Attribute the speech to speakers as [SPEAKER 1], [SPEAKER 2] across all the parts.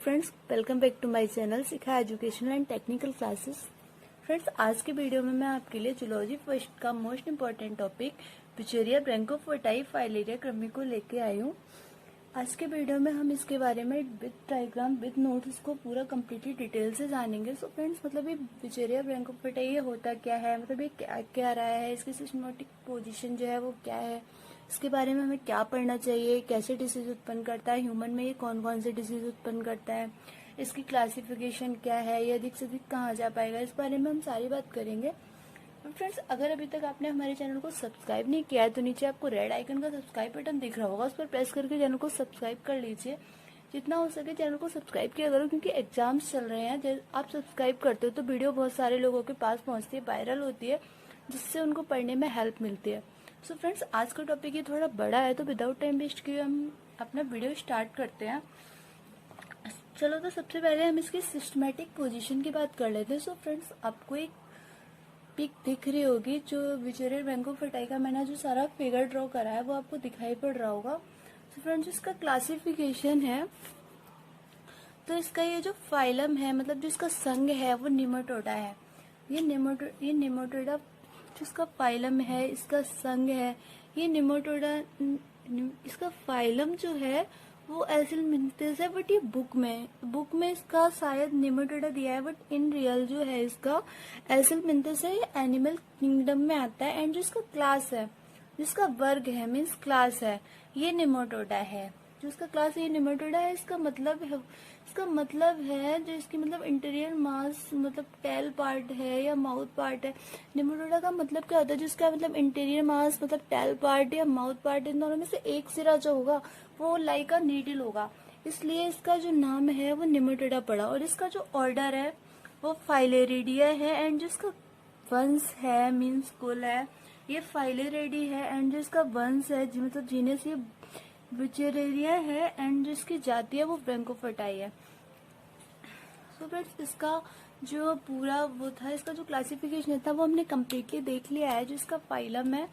[SPEAKER 1] Friends, welcome back to my channel Sikha educational and technical classes. Friends, आज के video में मैं आपके लिए जूलॉजी फर्स्ट का most important topic wuchereria bancrofti filaria क्रमी को लेके आई हूँ। आज के वीडियो में हम इसके बारे में विद डायग्राम विद नोट्स को पूरा कम्प्लीटली डिटेल से जानेंगे। सो फ्रेंड्स, मतलब ये पिचेरिया ब्रैंकोफोटाई ये होता क्या है, मतलब ये क्या क्या रहा है, इसकी सिस्टमेटिक पोजीशन जो है वो क्या है, इसके बारे में हमें क्या पढ़ना चाहिए, कैसे डिसीज उत्पन्न करता है, ह्यूमन में ये कौन कौन से डिसीज उत्पन्न करता है, इसकी क्लासिफिकेशन क्या है, ये अधिक से अधिक कहाँ जा पाएगा, इस बारे में हम सारी बात करेंगे। फ्रेंड्स, अगर अभी तक आपने हमारे चैनल को सब्सक्राइब नहीं किया है तो नीचे आपको रेड आइकन का सब्सक्राइब बटन दिख रहा होगा, उस पर प्रेस करके चैनल को सब्सक्राइब कर लीजिए। जितना हो सके चैनल को सब्सक्राइब किया करो, क्योंकि एग्जाम्स चल रहे हैं। आप सब्सक्राइब करते हो तो वीडियो बहुत सारे लोगों के पास पहुंचती है, वायरल होती है, जिससे उनको पढ़ने में हेल्प मिलती है। सो फ्रेंड्स, आज का टॉपिक ये थोड़ा बड़ा है, तो विदाउट टाइम वेस्ट किए हम अपना वीडियो स्टार्ट करते हैं। चलो, तो सबसे पहले हम इसकी सिस्टमेटिक पोजीशन की बात कर लेते हैं। सो फ्रेंड्स, आपको एक पिक दिख रही होगी जो पिचेरिया ब्रैंकोफोटाई का मैंने जो सारा फिगर ड्रॉ करा है वो आपको दिखाई पड़ रहा होगा। सो फ्रेंड्स, इसका क्लासिफिकेशन है, तो इसका ये जो फाइलम है, मतलब जो इसका संघ है वो निमेटोडा है। ये निमेटोडा जिसका फाइलम है, इसका संघ है, ये निमेटोडा। इसका फाइलम जो है वो एसिलमिंथिस है, बट ये बुक में इसका शायद निमेटोडा दिया है, बट इन रियल जो है इसका एसिलमिंथिस है। ये एनिमल किंगडम में आता है। एंड जो इसका क्लास है, जिसका वर्ग है, मीन्स क्लास है, ये निमेटोडा है। जो इसका क्लास है ये निमेटोडा है। इसका मतलब है जो इसकी मतलब इंटीरियर मास, मतलब टेल पार्ट है या माउथ पार्ट है। निमेटोडा का मतलब क्या होता है, जिसका मतलब इंटीरियर मास, मतलब टेल पार्ट या माउथ पार्ट, इन दोनों में से एक सिरा जो होगा वो लाइक अ नीडल होगा, इसलिए इसका जो नाम है वो निमेटोडा पड़ा। और इसका जो ऑर्डर है वो फाइलेरिडिया है। एंड जिसका वंश है, मीन्स कुल है, ये फाइलेरिडी है। एंड जो इसका वंश है, मतलब जीनस, ये पिचेरिया है। एंड जिसकी जाति है वो ब्रैंकोफोटाई है। सो फ्रेंड्स, इसका जो पूरा वो था, इसका जो क्लासिफिकेशन था वो हमने कम्प्लीटली देख लिया है। जिसका फाइलम है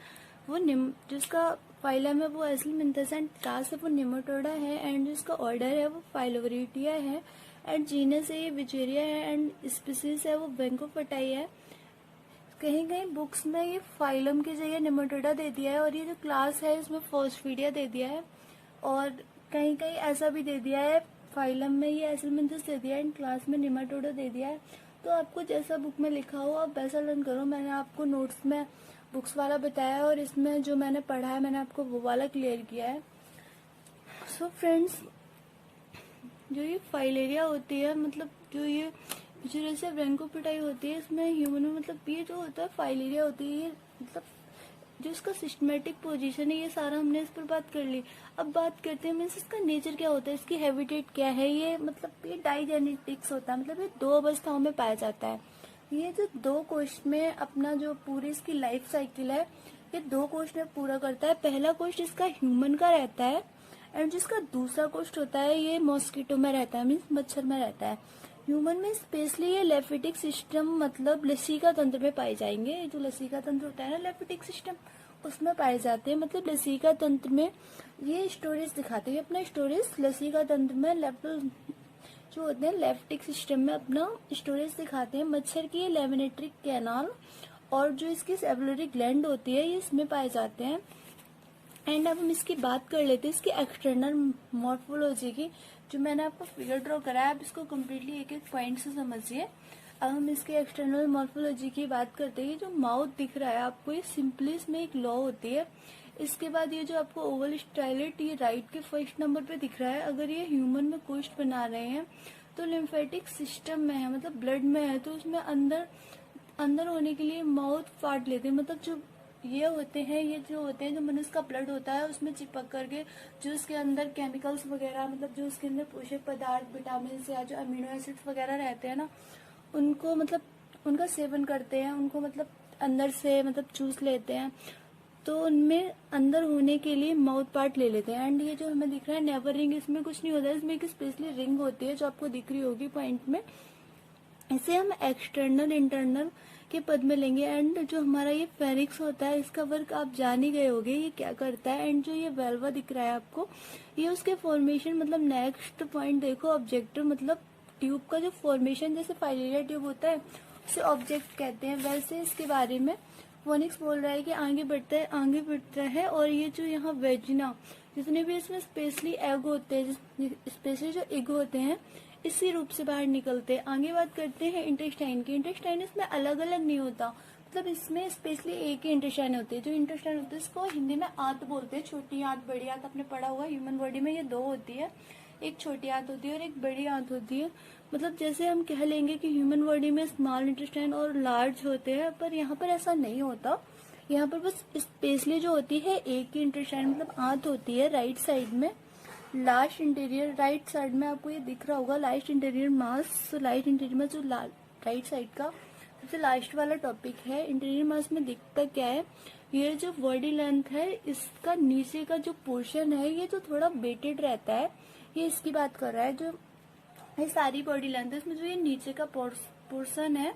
[SPEAKER 1] वो एसिलमिंथिस एंड क्लास है वो निमेटोडा है। एंड जिसका ऑर्डर है वो फाइलोरिटिया है। एंड जीनस है ये पिचेरिया है। एंड स्पीसीज है वो ब्रैंकोफोटाई है। कहीं कहीं बुक्स में ये फाइलम की जगह निमेटोडा दे दिया है, और ये जो क्लास है इसमें फोस्फीडिया दे दिया है, और कहीं कहीं ऐसा भी दे दिया है, फाइलम में ये एसिलमिंथिस दे दिया है एंड क्लास में निमेटोडा दे दिया है। तो आपको जैसा बुक में लिखा हो आप वैसा लर्न करो। मैंने आपको नोट्स में बुक्स वाला बताया, और इसमें जो मैंने पढ़ा है मैंने आपको वो वाला क्लियर किया है। सो फ्रेंड्स, जो ये फाइलेरिया होती है, मतलब जो ये पिचेरिया ब्रैंकोफोटाई होती है, इसमें ह्यूमन में मतलब ये जो होता है फाइलेरिया होती है, ये मतलब जो इसका सिस्टमेटिक पोजीशन है, ये सारा हमने इस पर बात कर ली। अब बात करते हैं मीन्स इसका नेचर क्या होता है, इसकी हैबिटेट क्या है। ये मतलब ये डाइजेनेटिक्स होता है, मतलब ये दो अवस्थाओं में पाया जाता है। ये जो दो कोष में अपना जो पूरी इसकी लाइफ साइकिल है, ये दो कोष में पूरा करता है। पहला कोष इसका ह्यूमन का रहता है, एंड जिसका दूसरा कोष होता है ये मॉस्किटो में रहता है, मीन्स मच्छर में रहता है। ह्यूमन में स्पेशली ये लेफिटिक सिस्टम, मतलब लसीका तंत्र में पाए जाएंगे। जो लसीका तंत्र होता है ना, लेफिटिक सिस्टम, उसमें पाए जाते हैं। मतलब लसीका तंत्र में ये स्टोरेज दिखाते हैं अपना स्टोरेज। लसीका तंत्र में जो होते हैं लेफ्टिक सिस्टम में अपना स्टोरेज दिखाते हैं। मच्छर की ये लेविनेटरी कैनाल और जो इसकी सेलुलरी ग्लैंड होती है ये इसमें पाए जाते हैं। एंड अब हम इसकी बात कर लेते हैं इसकी एक्सटर्नल मॉर्फोलॉजी की। जो मैंने आपको फिगर ड्रॉ करा है, आप इसको कम्प्लीटली एक एक पॉइंट से समझिए। अब हम इसके एक्सटर्नल मॉर्फोलॉजी की बात करते हैं। जो माउथ दिख रहा है आपको, ये सिंपली इसमें एक लॉ होती है। इसके बाद ये जो आपको ओवल स्टाइलेट, ये राइट के फर्स्ट नंबर पे दिख रहा है। अगर ये ह्यूमन में कोष्ठ बना रहे हैं तो लिम्फेटिक सिस्टम में है, मतलब ब्लड में है, तो उसमें अंदर होने के लिए माउथ पार्ट लेते हैं। मतलब जो ये होते हैं, ये जो होते हैं, जो मनुष्य का ब्लड होता है उसमें चिपक करके जो इसके अंदर केमिकल्स वगैरह, मतलब जो इसके अंदर पोषक पदार्थ, विटामिन या जो अमीनो एसिड्स वगैरह रहते हैं ना, उनको मतलब उनका सेवन करते हैं, उनको मतलब अंदर से मतलब चूस लेते हैं। तो उनमें अंदर होने के लिए माउथ पार्ट ले लेते हैं। एंड ये जो हमें दिख रहा है नेवर रिंग, इसमें कुछ नहीं होता है, इसमें एक स्पेशली रिंग होती है जो आपको दिख रही होगी पॉइंट में। इसे हम एक्सटर्नल इंटरनल के पद में लेंगे। एंड जो हमारा ये फेरिक्स होता है इसका वर्क आप जान ही गए होगे ये क्या करता है। एंड जो ये वेल्वा दिख रहा है आपको, ये उसके फॉर्मेशन, मतलब नेक्स्ट पॉइंट देखो, ऑब्जेक्टिव मतलब ट्यूब का जो फॉर्मेशन, जैसे फाइलेरिया ट्यूब होता है उसे ऑब्जेक्ट कहते हैं, वैसे इसके बारे में फोनिक्स बोल रहा है कि आगे बढ़ता है। और ये जो यहाँ वेजिना, जितने भी इसमें स्पेशली एग होते हैं, स्पेशली जो एग होते हैं इसी रूप से बाहर निकलते हैं। आगे बात करते हैं इंटेस्टाइन की। इंटेस्टाइन इसमें अलग अलग नहीं होता, मतलब इसमें स्पेशली एक ही इंटेस्टाइन होते हैं। जो इंटेस्टाइन होते हैं इसको हिंदी में आंत बोलते हैं, छोटी आंत बड़ी आंत, आपने पढ़ा हुआ ह्यूमन बॉडी में ये दो होती है, एक छोटी आंत होती है और एक बड़ी आंत होती है। मतलब जैसे हम कह लेंगे कि ह्यूमन बॉडी में स्मॉल इंटेस्टाइन और लार्ज होते हैं, पर यहाँ पर ऐसा नहीं होता। यहाँ पर बस स्पेशली जो होती है एक ही इंटेस्टाइन मतलब आंत होती है राइट साइड में। लास्ट इंटीरियर राइट साइड में आपको ये दिख रहा होगा, लास्ट इंटीरियर मास। लास्ट इंटीरियर में जो राइट साइड का सबसे लास्ट वाला टॉपिक है, इंटीरियर मास में दिखता क्या है, ये जो बॉडी लेंथ है इसका नीचे का जो पोर्शन है ये जो थोड़ा वेटेड रहता है, ये इसकी बात कर रहा है। जो ये सारी बॉडी लेंथ है इसमें जो ये नीचे का पोर्शन है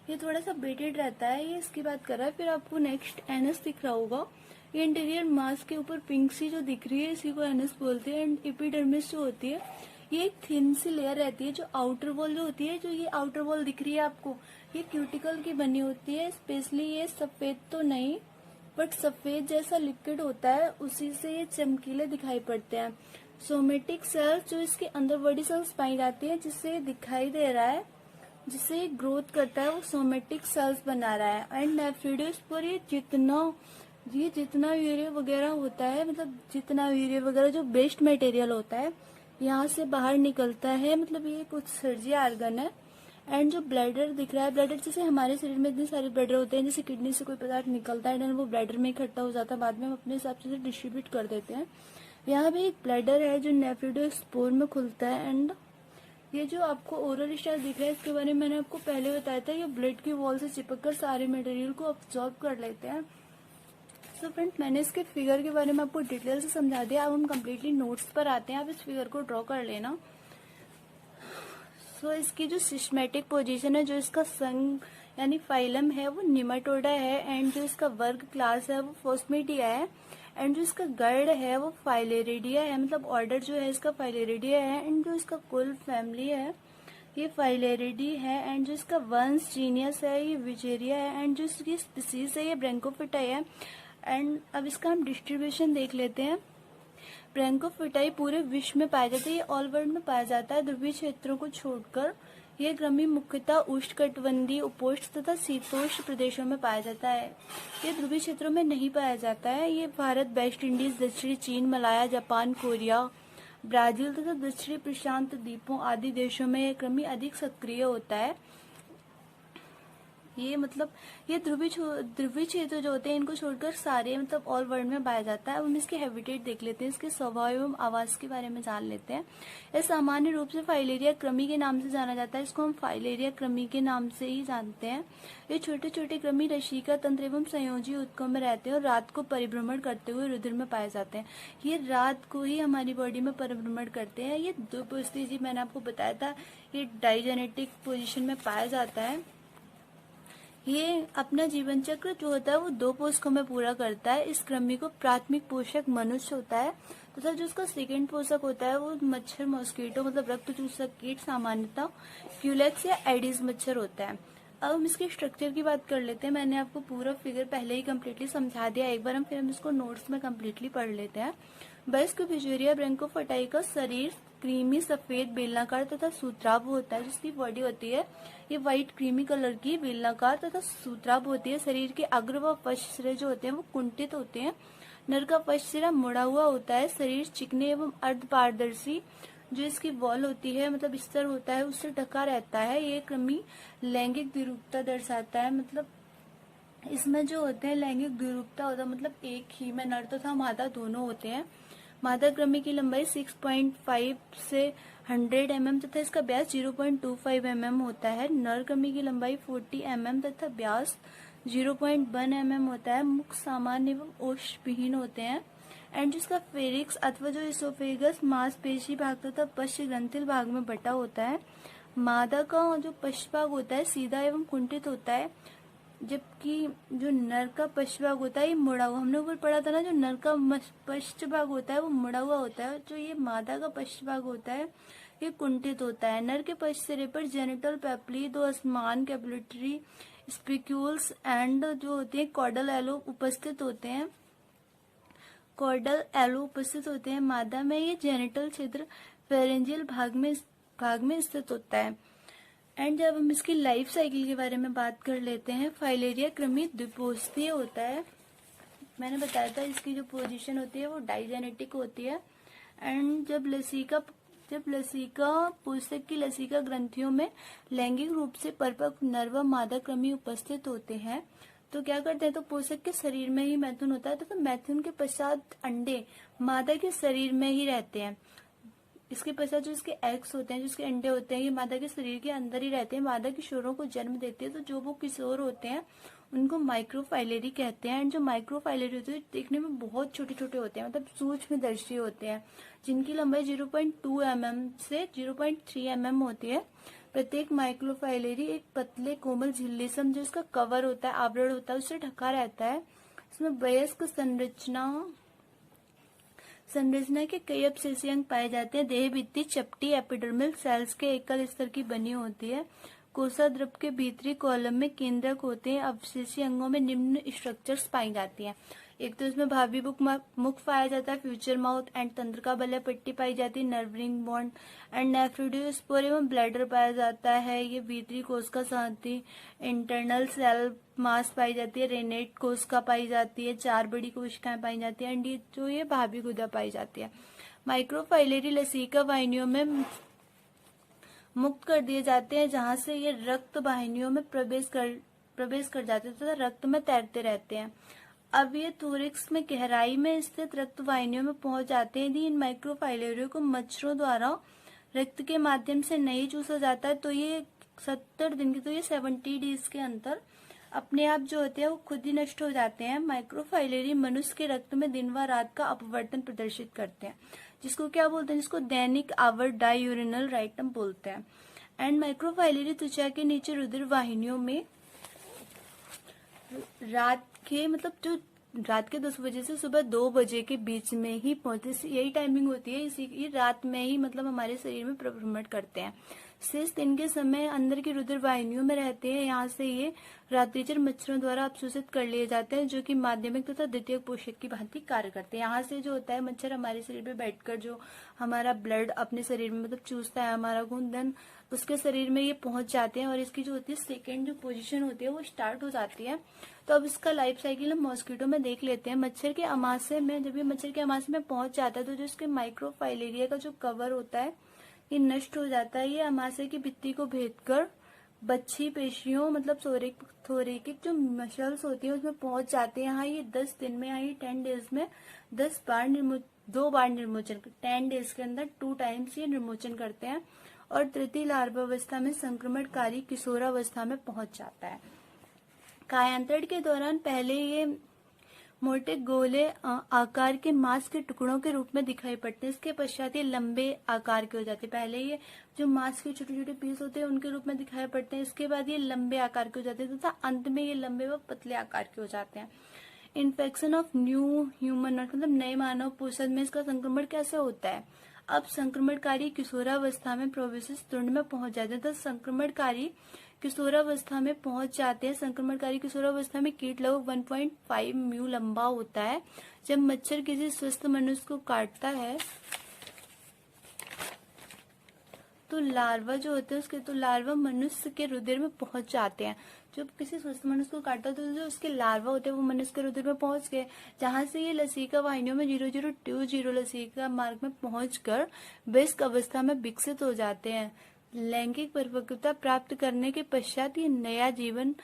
[SPEAKER 1] ये थोड़ा सा वेटेड रहता है, ये इसकी बात कर रहा है। फिर आपको नेक्स्ट एनस दिख रहा होगा, ये इंटीरियर मास के ऊपर पिंक सी जो दिख रही है इसी को एनस बोलते हैं। एंड एपिडर्मिस जो होती है ये एक थिन सी लेयर रहती है। जो आउटर वॉल जो होती है, जो ये आउटर वॉल दिख रही है आपको, ये क्यूटिकल की बनी होती है। स्पेशली ये सफेद तो नहीं बट सफेद जैसा लिक्विड होता है, उसी से ये चमकीले दिखाई पड़ते हैं। सोमेटिक सेल्स जो इसके अंदर बॉडी सेल्स पाई जाती है जिससे ये दिखाई दे रहा है, जिससे ये ग्रोथ करता है वो सोमेटिक सेल्स बना रहा है। एंड नेफ्रिडोस्पोर ये जितना यूरिया वगैरह होता है, मतलब जितना यूरिया वगैरह जो वेस्ट मटेरियल होता है यहाँ से बाहर निकलता है, मतलब ये कुछ सर्जी आर्गन है। एंड जो ब्लैडर दिख रहा है, ब्लैडर जैसे हमारे शरीर में इतने सारे ब्लैडर होते हैं, जैसे किडनी से कोई पदार्थ निकलता है वो ब्लैडर में इकट्ठा हो जाता है, बाद में हम अपने हिसाब से डिस्ट्रीब्यूट कर देते हैं। यहाँ भी एक ब्लैडर है जो नेफ्रिडोस्पोर में खुलता है। एंड ये जो आपको ओरल स्टार दिख रहा है इसके बारे में मैंने आपको पहले बताया था, ये ब्लड की वॉल से चिपक कर सारे मटेरियल को अब्सॉर्ब कर लेते हैं। सो फ्रेंड्स, मैंने इसके फिगर के बारे में आपको डिटेल से समझा दिया। अब हम कम्प्लीटली नोट्स पर आते हैं, आप इस फिगर को ड्रॉ कर लेना। सो इसकी जो सिस्टमेटिक पोजीशन है, जो इसका संघ यानी फाइलम है वो निमाटोडा है। एंड जो इसका वर्ग क्लास है वो फोस्मेटिया है। एंड जो इसका गर्ड है वो फाइलेरिडिया है, मतलब ऑर्डर जो है इसका फाइलेरिडिया है। एंड जो इसका कुल फैमिली है ये फाइलेरिडी है। एंड जो इसका वंश जीनियस है ये विजेरिया है। एंड जो इसकी स्पीसीज है ये ब्रैंकोफिटाई है। एंड अब इसका हम डिस्ट्रीब्यूशन देख लेते हैं। ब्रैंकोफिटाई पूरे विश्व में पाया जाता है, ये ऑल वर्ल्ड में पाया जाता है ध्रुवीय क्षेत्रों को छोड़कर। ये कृमि मुख्यतः उष्णकटिबंधीय, उपोष्ण तथा शीतोष्ण प्रदेशों में पाया जाता है। ये ध्रुवीय क्षेत्रों में नहीं पाया जाता है। ये भारत, वेस्ट इंडीज, दक्षिणी चीन, मलाया, जापान, कोरिया, ब्राजील तथा दक्षिणी प्रशांत द्वीपों आदि देशों में यह कृमि अधिक सक्रिय होता है। ये मतलब ये ध्रुवीय क्षेत्र जो होते हैं इनको छोड़कर सारे मतलब ऑल वर्ल्ड में पाया जाता है। अब हम इसके हैबिटेट देख लेते हैं, इसके स्वभाव एवं आवास के बारे में जान लेते हैं। यह सामान्य रूप से फाइलेरिया कृमि के नाम से जाना जाता है, इसको हम फाइलेरिया कृमि के नाम से ही जानते हैं। ये छोटे छोटे कृमि रशिका तंत्र एवं संयोजी ऊतकों में रहते हैं और रात को परिभ्रमण करते हुए रुधिर में पाए जाते हैं। ये रात को ही हमारी बॉडी में परिभ्रमण करते हैं। ये दो पोस्टेज मैंने आपको बताया था, ये डाइजेनेटिक पोजिशन में पाया जाता है। ये अपना जीवन चक्र जो होता है वो 2 पोषकों में पूरा करता है। इस कृमि को प्राथमिक पोषक मनुष्य होता है तथा जो उसका सेकंड पोषक होता है वो मच्छर, मॉस्किटो मतलब रक्त चूसक कीट, सामान्यतः क्यूलेक्स या एडिस मच्छर होता है। अब हम इसके स्ट्रक्चर की बात कर लेते हैं। मैंने आपको पूरा फिगर पहले ही कम्प्लीटली समझा दिया, एक बार हम इसको नोट्स में कम्प्लीटली पढ़ लेते हैं। वयस्क फिशेरिया ब्रैंकोफिटाई का शरीर क्रीमी सफेद बेलनाकार तथा सूत्राभ होता है। जिसकी बॉडी होती है ये व्हाइट क्रीमी कलर की बेलनाकार तथा सूत्राभ होती है। शरीर के अग्र व पश्च सिरे जो होते हैं वो कुंठित होते हैं। नर का पश्च सिरा मुड़ा हुआ होता है। शरीर चिकने एवं अर्ध पारदर्शी, जो इसकी वॉल होती है मतलब स्तर होता है उससे ढका रहता है। ये कृमि लैंगिक द्विरूपता दर्शाता है, मतलब इसमें जो होते हैं लैंगिक द्विरूपता होता है, मतलब एक ही में नर तथा मादा दोनों होते हैं। मादा कृमि की लंबाई 6.5 से 100 mm तथा इसका व्यास 0.25 mm होता है। नर कृमि की लंबाई 40 mm तथा व्यास 0.1 mm होता है। मुख सामान्य एवं ओष्ठविहीन होते हैं। एंड जिसका फेरिक्स अथवा जो इसोफेगस मांसपेशी भाग तथा पश्च ग्रंथिल भाग में बटा होता है। मादा का जो पश्च भाग होता है सीधा एवं कुंठित होता है। जबकि जो नर का पश्च भाग होता है ये मुड़ा हुआ, हमने ऊपर पढ़ा था ना, जो नर का पश्च भाग होता है वो मुड़ा हुआ होता है, जो ये मादा का पश्च भाग होता है ये कुंठित होता है। नर के पश्च सिरे पर जेनिटल पेपली, दो असमान कैपिलरी स्पिक्यूल्स एंड जो होते हैं कॉर्डल एलो उपस्थित होते हैं। कॉर्डल एलो उपस्थित होते हैं। मादा में ये जेनिटल क्षेत्र फेरेंजियल भाग में स्थित होता है। एंड जब हम इसकी लाइफ साइकिल के बारे में बात कर लेते हैं, फाइलेरिया कृमि द्विपोषीय होता है। मैंने बताया था इसकी जो पोजीशन होती है वो डाइजेनेटिक होती है। एंड जब लसिका पोषक की लसिका ग्रंथियों में लैंगिक रूप से परिपक्व नर व मादा कृमि उपस्थित होते हैं तो क्या करते हैं, तो पोषक के शरीर में ही मैथुन होता है, तो मैथुन के पश्चात अंडे मादा के शरीर में ही रहते हैं। इसके पश्चात जो इसके एग्स होते हैं, जो इसके अंडे होते हैं, ये मादा के शरीर के अंदर ही रहते हैं, मादा किशोरों को जन्म देते हैं। तो जो वो किशोर होते हैं उनको माइक्रोफाइलेरी कहते हैं। एंड जो माइक्रोफाइलेरी होते हैं देखने में बहुत छोटे छोटे होते हैं, मतलब सूक्ष्मदर्शी होते हैं, जिनकी लंबाई 0.2 mm से 0.3 mm होती है। प्रत्येक माइक्रोफाइलेरी एक पतले कोमल झिल्ली सम जो इसका कवर होता है, आवरण होता है, उससे ढका रहता है। इसमें वयस्क संरचना के कई अवशेषीय अंग पाए जाते हैं। देह भित्ति चपटी एपिडर्मल सेल्स के एकल स्तर की बनी होती है। कोशाद्रव के भीतरी कॉलम में केंद्रक होते हैं। अवशेषीय अंगों में निम्न स्ट्रक्चर्स पाई जाती हैं। एक तो इसमें भावी मुख पाया जाता है, फ्यूचर माउथ एंड तंत्रिका बलय पट्टी पाई जाती है, नर्वरिंग बॉन्ड एंड नेफ्रोडियोस्पोर एवं ब्लैडर पाया जाता है। ये भीतरी कोशिका सांति, इंटरनल सेल मास पाई जाती है, रेनेट कोशिका पाई जाती है, 4 बड़ी कोशिकाएं पाई जाती है। एंड ये भावी गुदा पाई जाती है। माइक्रोफाइलेरी लसिका वाहिनियों में मुक्त कर दिए जाते हैं, जहां से ये रक्त वाहिनियों में प्रवेश कर जाते हैं तथा रक्त में तैरते रहते हैं। अब ये थोरिक्स में गहराई में स्थित रक्त वाहिनियों में पहुंच जाते हैं। यदि इन माइक्रोफाइलेरियों को मच्छरों द्वारा रक्त के माध्यम से नहीं चूसा जाता है तो ये 70 दिन की, तो ये 70 डेज के अंदर अपने आप जो होते हैं वो खुद ही नष्ट हो जाते हैं। माइक्रोफाइलेरी मनुष्य के रक्त में दिन व रात का अपवर्तन प्रदर्शित करते हैं, जिसको क्या बोलते हैं, जिसको दैनिक आवर्त डायूरिनल राइटम बोलते हैं। एंड माइक्रोफाइलेरी त्वचा के नीचे रुधिर वाहिनियों में रात के 10 बजे से सुबह 2 बजे के बीच में ही पहुंचते, यही टाइमिंग होती है। ये रात में ही मतलब हमारे शरीर में भ्रमण करते हैं। शेष दिन के समय अंदर की रुधिर वाहिनियों में रहते हैं। यहाँ से ये रात्रिचर मच्छरों द्वारा अवशोषित कर लिए जाते हैं, जो कि माध्यमिक तथा द्वितीयक पोषक की भांति कार्य करते हैं। यहाँ से जो होता है मच्छर हमारे शरीर पे बैठकर जो हमारा ब्लड अपने शरीर में मतलब चूसता है हमारा खून, देन उसके शरीर में ये पहुंच जाते हैं और इसकी जो होती है सेकेंड जो पोजीशन होती है वो स्टार्ट हो जाती है। तो अब इसका लाइफ साइकिल हम मॉस्किटो में देख लेते हैं। मच्छर के आमाशय में जब ये मच्छर के आमाशय में पहुंच जाता है तो जो इसके माइक्रोफाइलेरिया का जो कवर होता है ये नष्ट हो जाता है। ये आमाशय की भित्ति को भेद कर बच्ची पेशियों मतलब थोरेकिक जो मसल्स होती है उसमें पहुंच जाते हैं। यहाँ ये 10 दिन में, यहाँ ये 10 डेज में 2 बार निर्मोचन, 10 डेज के अंदर 2 टाइम्स ये निर्मोचन करते हैं और तृतीय लार्वावस्था में संक्रमणकारी किशोरावस्था में पहुंच जाता है। कायांतरण के दौरान पहले ये मोटे गोले आकार के मांस के टुकड़ों के रूप में दिखाई पड़ते हैं। इसके पश्चात ये लंबे आकार के हो जाते हैं। पहले ये जो मांस के छोटे छोटे पीस होते हैं उनके रूप में दिखाई पड़ते हैं, इसके बाद ये लंबे आकार के हो जाते हैं तथा अंत में ये लंबे व पतले आकार के हो जाते हैं। इन्फेक्शन ऑफ न्यू ह्यूमन मतलब नए मानव पोषण में इसका संक्रमण कैसे होता है। अब संक्रमणकारी किशोरावस्था में प्रोविसिस तुंड में पहुंच जाते हैं, तो संक्रमणकारी किशोरावस्था में पहुंच जाते हैं। संक्रमणकारी किशोरावस्था में कीट लगभग 1.5 म्यू लंबा होता है। जब मच्छर किसी स्वस्थ मनुष्य को काटता है तो लार्वा जो होते हैं उसके, तो लार्वा मनुष्य के रुधिर में पहुंच जाते हैं। जब किसी स्वस्थ मनुष्य को काटता है तो जो उसके लार्वा होते हैं वो मनुष्य के रुधिर में पहुंच गए, जहां से ये लसिका वाहिनियों में 0020 लसिका मार्ग में पहुंचकर वयस्क अवस्था में विकसित हो जाते हैं। लैंगिक परिपक्वता प्राप्त करने के पश्चात ये नया जीवन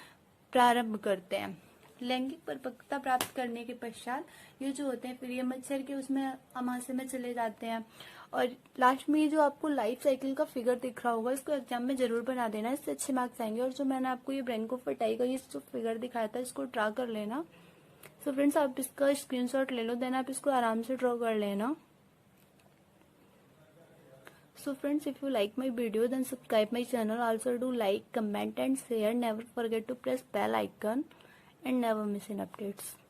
[SPEAKER 1] प्रारंभ करते हैं। लैंगिक परिपक्वता प्राप्त करने के पश्चात ये जो होते हैं फिर ये मच्छर के उसमें आमाशय में चले जाते हैं। और लास्ट में ये जो आपको लाइफ साइकिल का फिगर दिख रहा होगा इसको एग्जाम में जरूर बना देना, इससे अच्छे मार्क्स आएंगे। और जो मैंने आपको ये ब्रैंकोफाइटाई का ये जो फिगर दिखाया था इसको ड्रा कर लेना। सो फ्रेंड्स आप इसका स्क्रीनशॉट ले लो, देन आप इसको आराम से ड्रॉ कर लेना। So friends, if you like my video, then subscribe my channel. Also do like, comment and share. Never forget to press bell icon and never miss an updates.